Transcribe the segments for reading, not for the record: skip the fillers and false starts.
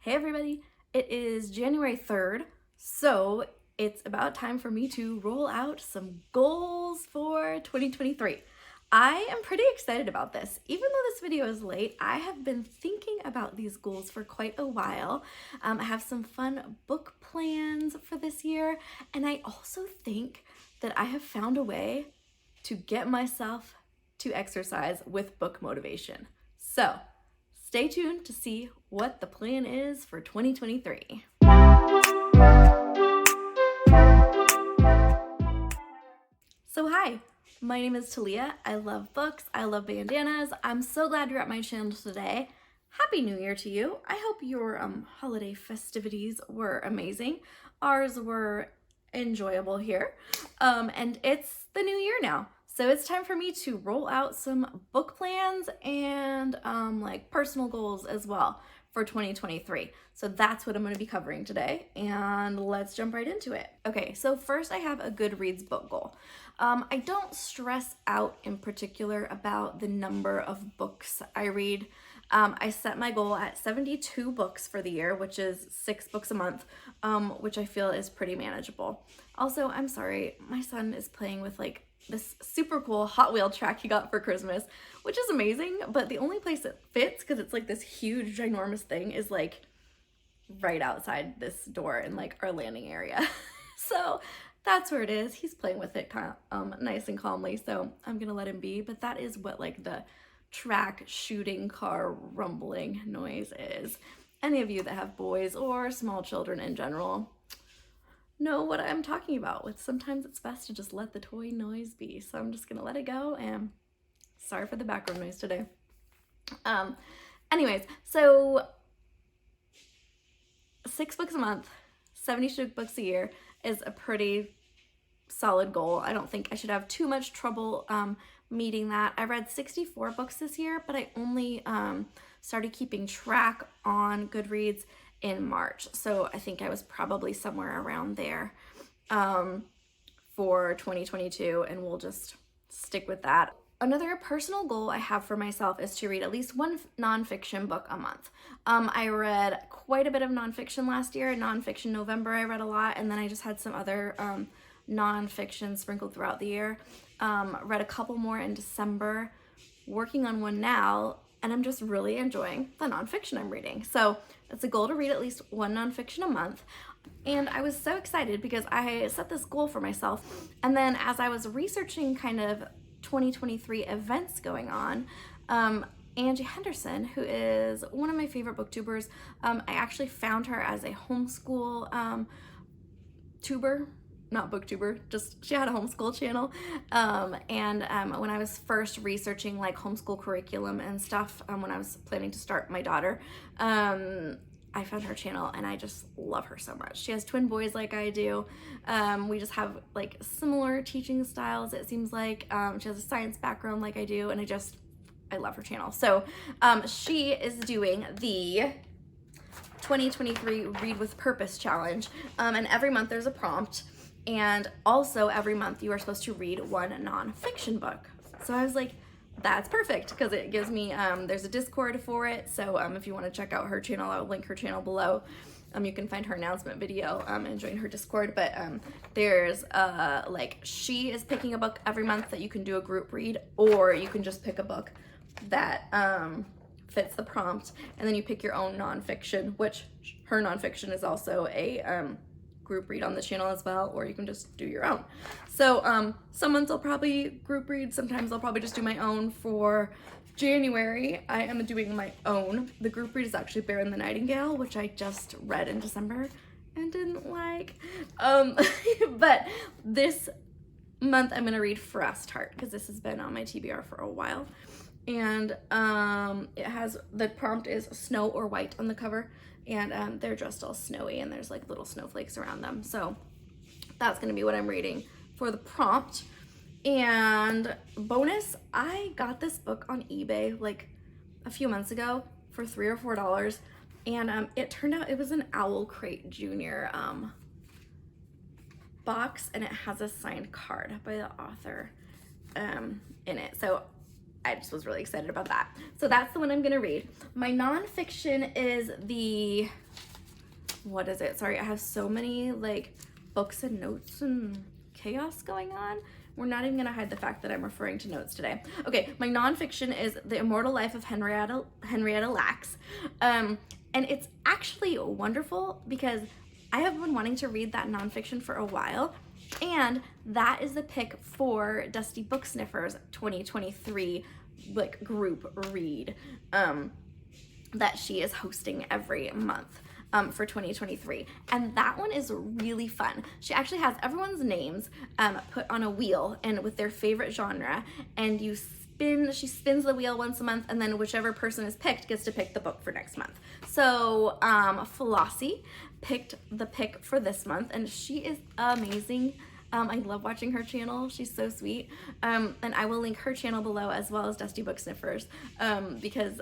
Hey everybody, it is January 3rd, so it's about time for me to roll out some goals for 2023. I am pretty excited about this. Even though this video is late, I have been thinking about these goals for quite a while. I have some fun book plans for this year, and I also think that I have found a way to get myself to exercise with book motivation. So, stay tuned to see what the plan is for 2023. So hi, my name is Talia. I love books. I love bandanas. I'm so glad you're at my channel today. Happy New Year to you. I hope your holiday festivities were amazing. Ours were enjoyable here. And it's the new year now. So it's time for me to roll out some book plans and like personal goals as well for 2023. So that's what I'm going to be covering today, and let's jump right into it. Okay, so first I have a Goodreads book goal. I don't stress out in particular about the number of books I read. I set my goal at 72 books for the year, which is 6 books a month, which I feel is pretty manageable. Also, I'm sorry, my son is playing with like this super cool Hot Wheel track he got for Christmas, which is amazing, but the only place it fits, because it's like this huge ginormous thing, is like right outside this door in like our landing area. So that's where it is. He's playing with it kind of nice and calmly, so I'm gonna let him be. But that is what like the track shooting car rumbling noise is. Any of you that have boys or small children in general know what I'm talking about with. Sometimes it's best to just let the toy noise be. So I'm just gonna let it go, and sorry for the background noise today. Anyways, so 6 books a month, 72 books a year is a pretty solid goal. I don't think I should have too much trouble meeting that. I read 64 books this year, but I only started keeping track on Goodreads in March. So I think I was probably somewhere around there for 2022, and we'll just stick with that. Another personal goal I have for myself is to read at least one nonfiction book a month. I read quite a bit of nonfiction last year. Nonfiction November I read a lot, and then I just had some other nonfiction sprinkled throughout the year. Read a couple more in December, working on one now, and I'm just really enjoying the nonfiction I'm reading. So it's a goal to read at least one nonfiction a month. And I was so excited because I set this goal for myself. And then as I was researching kind of 2023 events going on, Angie Henderson, who is one of my favorite booktubers, I actually found her as a homeschool tuber. Not booktuber, just she had a homeschool channel. When I was first researching like homeschool curriculum and stuff, when I was planning to start my daughter, I found her channel and I just love her so much. She has twin boys like I do. We just have like similar teaching styles, it seems like. She has a science background like I do, and I love her channel. So she is doing the 2023 Read with Purpose challenge, and every month there's a prompt. And also every month you are supposed to read one nonfiction book. So I was like, that's perfect, because it gives me, there's a Discord for it. So if you want to check out her channel, I'll link her channel below. You can find her announcement video and join her Discord. But there's like, she is picking a book every month that you can do a group read, or you can just pick a book that fits the prompt, and then you pick your own nonfiction, which her nonfiction is also a group read on the channel as well, or you can just do your own. So some months I'll probably group read, sometimes I'll probably just do my own. For January, I am doing my own. The group read is actually Bear and the Nightingale, which I just read in December and didn't like. But this month I'm gonna read Frostheart, because this has been on my TBR for a while. And it has, the prompt is snow or white on the cover, and they're dressed all snowy and there's like little snowflakes around them. So that's gonna be what I'm reading for the prompt. And bonus, I got this book on eBay like a few months ago for $3 or $4, and it turned out it was an Owl Crate Junior box, and it has a signed card by the author in it. So I just was really excited about that. So that's the one I'm gonna read. My nonfiction is the what is it? Sorry, I have so many like books and notes and chaos going on. We're not even gonna hide the fact that I'm referring to notes today. Okay, my nonfiction is The Immortal Life of Henrietta Lacks. And it's actually wonderful because I have been wanting to read that nonfiction for a while, and that is the pick for Dusty Book Sniffers 2023 like group read that she is hosting every month for 2023, and that one is really fun. She actually has everyone's names put on a wheel and with their favorite genre, and she spins the wheel once a month, and then whichever person is picked gets to pick the book for next month. So Flossie picked the pick for this month, and she is amazing. I love watching her channel. She's so sweet. And I will link her channel below as well as Dusty Book Sniffers because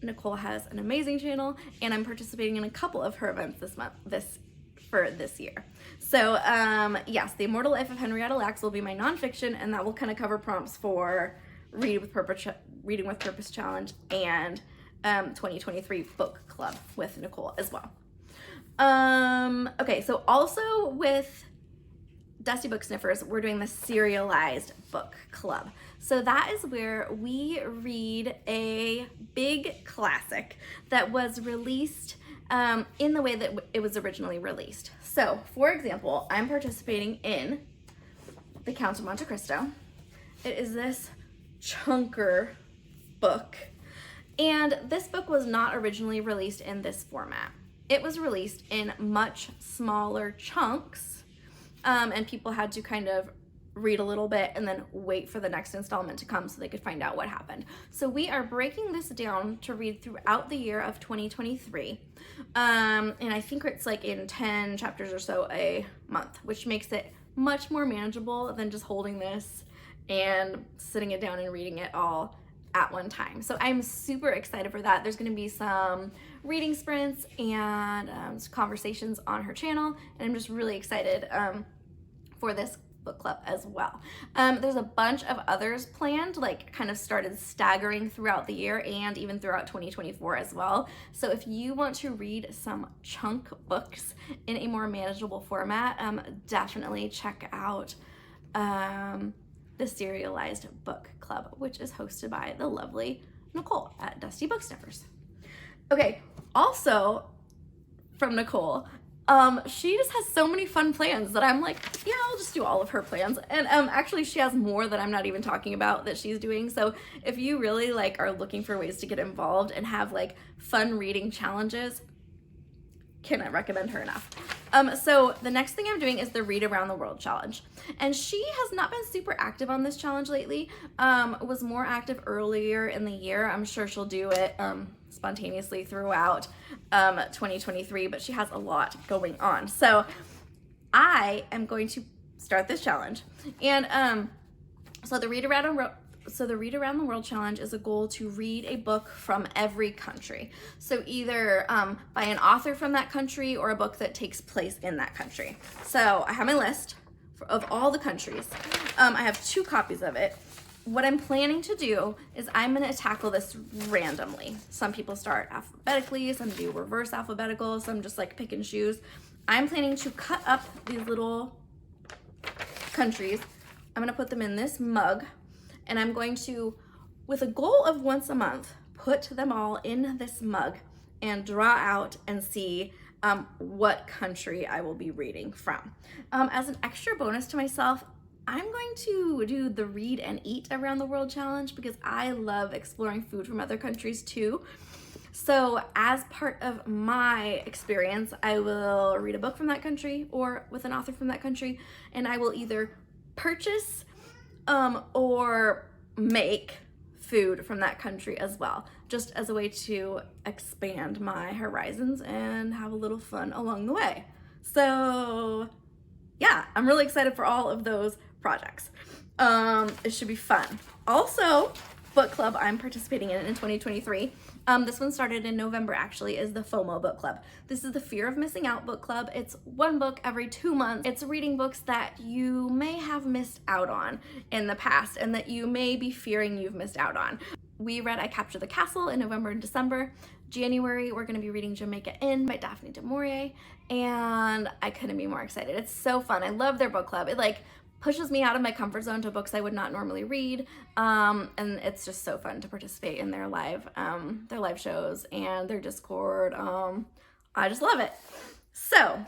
Nicole has an amazing channel, and I'm participating in a couple of her events this year. So yes, The Immortal Life of Henrietta Lacks will be my nonfiction, and that will kind of cover prompts for Reading with Purpose Challenge and 2023 book club with Nicole as well. Okay, so also with Dusty Book Sniffers, we're doing the serialized book club. So that is where we read a big classic that was released in the way that it was originally released. So, for example, I'm participating in The Count of Monte Cristo. It is this chunker book, and this book was not originally released in this format. It was released in much smaller chunks, and people had to kind of read a little bit and then wait for the next installment to come so they could find out what happened. So we are breaking this down to read throughout the year of 2023, and I think it's like in 10 chapters or so a month, which makes it much more manageable than just holding this and sitting it down and reading it all at one time. So I'm super excited for that. There's going to be some reading sprints and conversations on her channel, and I'm just really excited for this book club as well. There's a bunch of others planned, like kind of started staggering throughout the year and even throughout 2024 as well. So if you want to read some chunk books in a more manageable format, definitely check out the Serialized Book Club, which is hosted by the lovely Nicole at Dusty Book Sniffers. Okay, also from Nicole, she just has so many fun plans that I'm like, yeah, I'll just do all of her plans. And actually she has more that I'm not even talking about that she's doing. So if you really like are looking for ways to get involved and have like fun reading challenges, cannot recommend her enough. So the next thing I'm doing is the Read Around the World challenge. And she has not been super active on this challenge lately. Was more active earlier in the year. I'm sure she'll do it spontaneously throughout 2023, but she has a lot going on. So I am going to start this challenge. And so the Read Around the World challenge is a goal to read a book from every country. So either by an author from that country or a book that takes place in that country. So I have my list of all the countries. I have 2 copies of it. What I'm planning to do is I'm going to tackle this randomly. Some people start alphabetically, some do reverse alphabetical, some just like pick and choose. I'm planning to cut up these little countries. I'm going to put them in this mug, and I'm going to, with a goal of once a month, put them all in this mug and draw out and see what country I will be reading from. As an extra bonus to myself, I'm going to do the Read and Eat Around the World challenge because I love exploring food from other countries too. So as part of my experience, I will read a book from that country or with an author from that country, and I will either purchase or make food from that country as well, just as a way to expand my horizons and have a little fun along the way. So yeah, I'm really excited for all of those projects. It should be fun. Also, book club I'm participating in 2023. This one started in November actually, is the FOMO book club. This is the Fear of Missing Out book club. It's one book every 2 months. It's reading books that you may have missed out on in the past and that you may be fearing you've missed out on. We read I Capture the Castle in November and December. January, we're going to be reading Jamaica Inn by Daphne du Maurier, and I couldn't be more excited. It's so fun. I love their book club. It like pushes me out of my comfort zone to books I would not normally read, and it's just so fun to participate in their live shows and their Discord. I just love it. So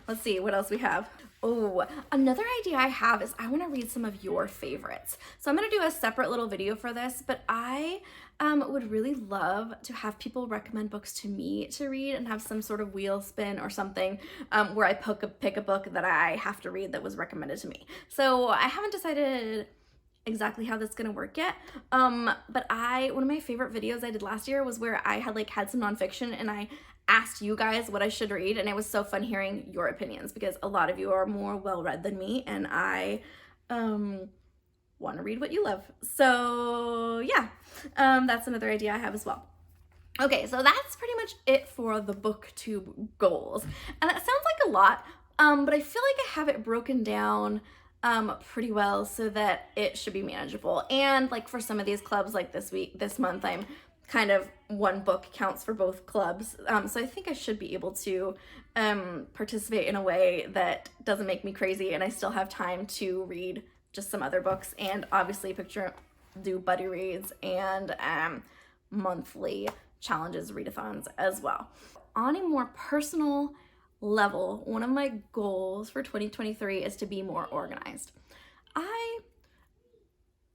let's see what else we have. Oh, another idea I have is I want to read some of your favorites. So I'm going to do a separate little video for this, but I would really love to have people recommend books to me to read and have some sort of wheel spin or something where I pick a book that I have to read that was recommended to me. So I haven't decided exactly how that's gonna work yet, but one of my favorite videos I did last year was where I had some nonfiction and I asked you guys what I should read, and it was so fun hearing your opinions because a lot of you are more well-read than me, and I want to read what you love. So yeah, that's another idea I have as well. Okay, so that's pretty much it for the booktube goals, and that sounds like a lot, but I feel like I have it broken down pretty well so that it should be manageable. And like for some of these clubs, like this month, I'm kind of one book counts for both clubs. So I think I should be able to participate in a way that doesn't make me crazy and I still have time to read just some other books and obviously do buddy reads and monthly challenges, readathons as well. On a more personal level, one of my goals for 2023 is to be more organized. I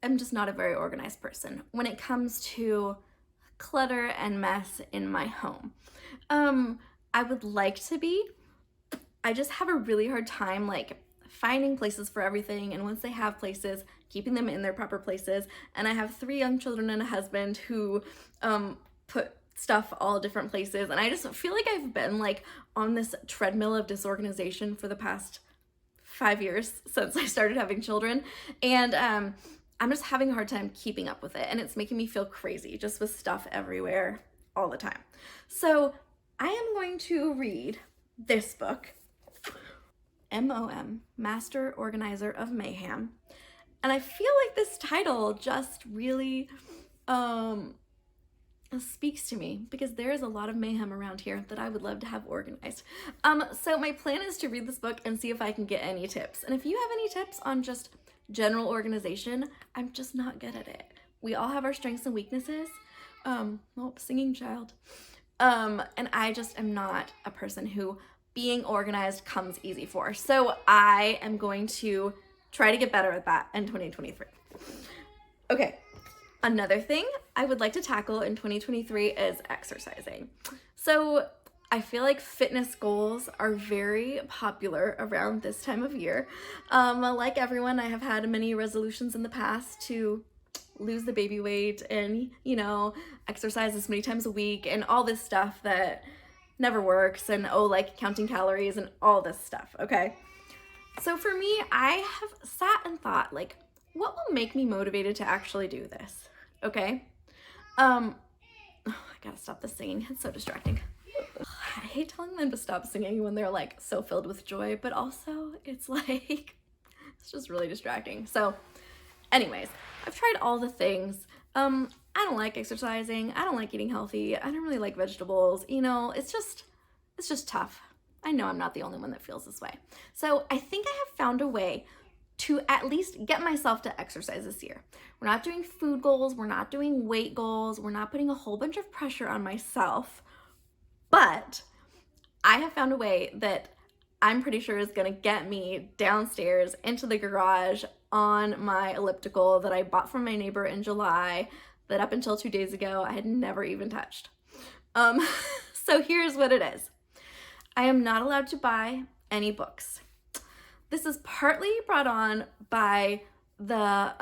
am just not a very organized person when it comes to clutter and mess in my home. I would like to be. I just have a really hard time like finding places for everything, and once they have places, keeping them in their proper places. And I have 3 young children and a husband who put stuff all different places, and I just feel like I've been like on this treadmill of disorganization for the past 5 years since I started having children, and I'm just having a hard time keeping up with it, and it's making me feel crazy just with stuff everywhere all the time. So I am going to read this book, MOM, Master Organizer of Mayhem, and I feel like this title just really speaks to me because there is a lot of mayhem around here that I would love to have organized. So my plan is to read this book and see if I can get any tips. And if you have any tips on just general organization, I'm just not good at it. We all have our strengths and weaknesses. Singing child. And I just am not a person who being organized comes easy for. So I am going to try to get better at that in 2023. Okay. Another thing I would like to tackle in 2023 is exercising. So I feel like fitness goals are very popular around this time of year. Like everyone, I have had many resolutions in the past to lose the baby weight and, exercise this many times a week and all this stuff that never works, and like counting calories and all this stuff, okay? So for me, I have sat and thought, like, what will make me motivated to actually do this? Okay. I gotta stop the singing. It's so distracting. I hate telling them to stop singing when they're like so filled with joy, but also it's like, it's just really distracting. So anyways, I've tried all the things. I don't like exercising. I don't like eating healthy. I don't really like vegetables. It's just tough. I know I'm not the only one that feels this way. So I think I have found a way to at least get myself to exercise this year. We're not doing food goals, we're not doing weight goals, we're not putting a whole bunch of pressure on myself, but I have found a way that I'm pretty sure is gonna get me downstairs into the garage on my elliptical that I bought from my neighbor in July that up until 2 days ago I had never even touched. So here's what it is. I am not allowed to buy any books. This is partly brought on by the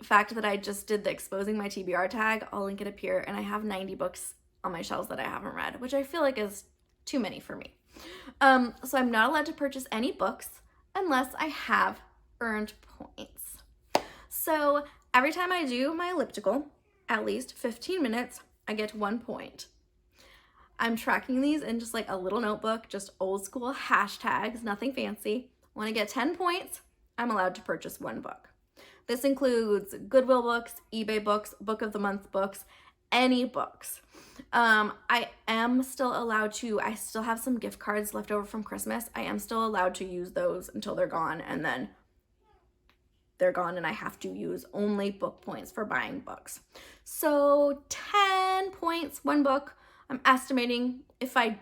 fact that I just did the exposing my TBR tag. I'll link it up here, and I have 90 books on my shelves that I haven't read, which I feel like is too many for me. So I'm not allowed to purchase any books unless I have earned points. So every time I do my elliptical, at least 15 minutes, I get 1 point. I'm tracking these in just like a little notebook, just old school hashtags, nothing fancy. When I get 10 points, I'm allowed to purchase 1 book. This includes Goodwill books, eBay books, Book of the Month books, any books. I am still allowed to, I still have some gift cards left over from Christmas. I am still allowed to use those until they're gone, and then they're gone and I have to use only book points for buying books. So 10 points, one book. I'm estimating if I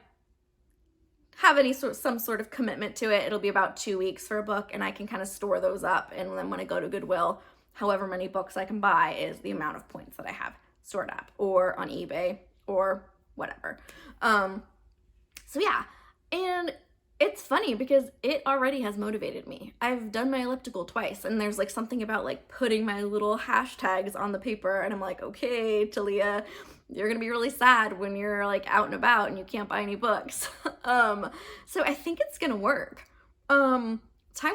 have some sort of commitment to it, it'll be about 2 weeks for a book, and I can kind of store those up, and then when I go to Goodwill, however many books I can buy is the amount of points that I have stored up, or on eBay, or whatever. So yeah, and it's funny because it already has motivated me. I've done my elliptical twice, and there's like something about like putting my little hashtags on the paper, and I'm like, okay, Talia, you're gonna be really sad when you're like out and about and you can't buy any books. So I think it's gonna work. Time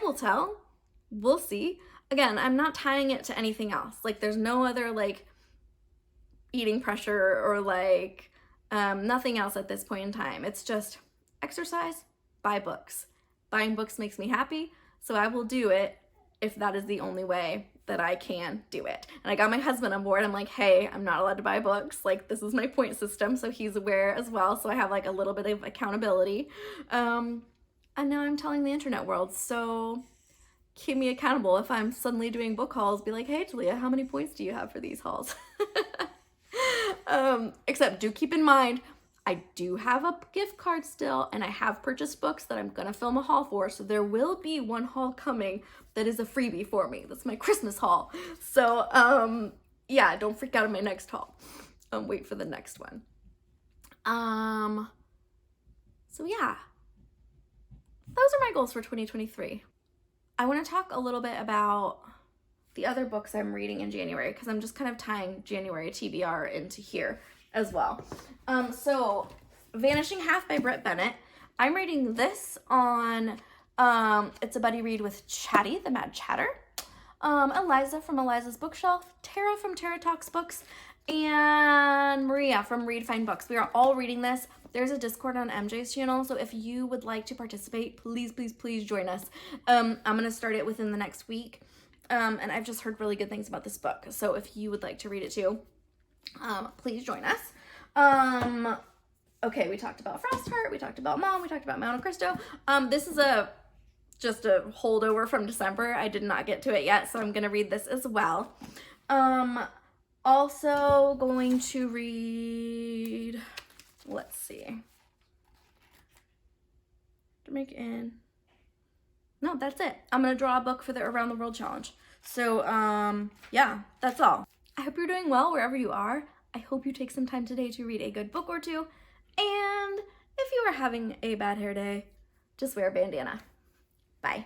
will tell. We'll see. Again, I'm not tying it to anything else. Like there's no other like eating pressure or like nothing else at this point in time. It's just exercise, buy books. Buying books makes me happy, so I will do it if that is the only way that I can do it. And I got my husband on board. I'm like, hey, I'm not allowed to buy books. Like, this is my point system, so he's aware as well. So I have like a little bit of accountability. And now I'm telling the internet world, so keep me accountable. If I'm suddenly doing book hauls, be like, hey, Talia, how many points do you have for these hauls? Except do keep in mind, I do have a gift card still, and I have purchased books that I'm gonna film a haul for, so there will be one haul coming that is a freebie for me. That's my Christmas haul. So, yeah, don't freak out on my next haul. Wait for the next one. So yeah, those are my goals for 2023. I wanna talk a little bit about the other books I'm reading in January, because I'm just kind of tying January TBR into here as well. So Vanishing Half by Bennett. I'm reading this on, it's a buddy read with Chatty, the Mad Chatter, Eliza from Eliza's Bookshelf, Tara from Tara Talks Books, and Maria from Read Find Books. We are all reading this. There's a Discord on MJ's channel, so if you would like to participate, please, please, please join us. I'm going to start it within the next week, and I've just heard really good things about this book, so if you would like to read it too, please join us. Okay, we talked about Frostheart, we talked about Mom, we talked about Mount of Cristo. This is just a holdover from December. I did not get to it yet, so I'm going to read this as well. Also going to read, let's see. No, that's it. I'm going to draw a book for the Around the World Challenge. So, yeah, that's all. I hope you're doing well wherever you are. I hope you take some time today to read a good book or two. And if you are having a bad hair day, just wear a bandana. Bye.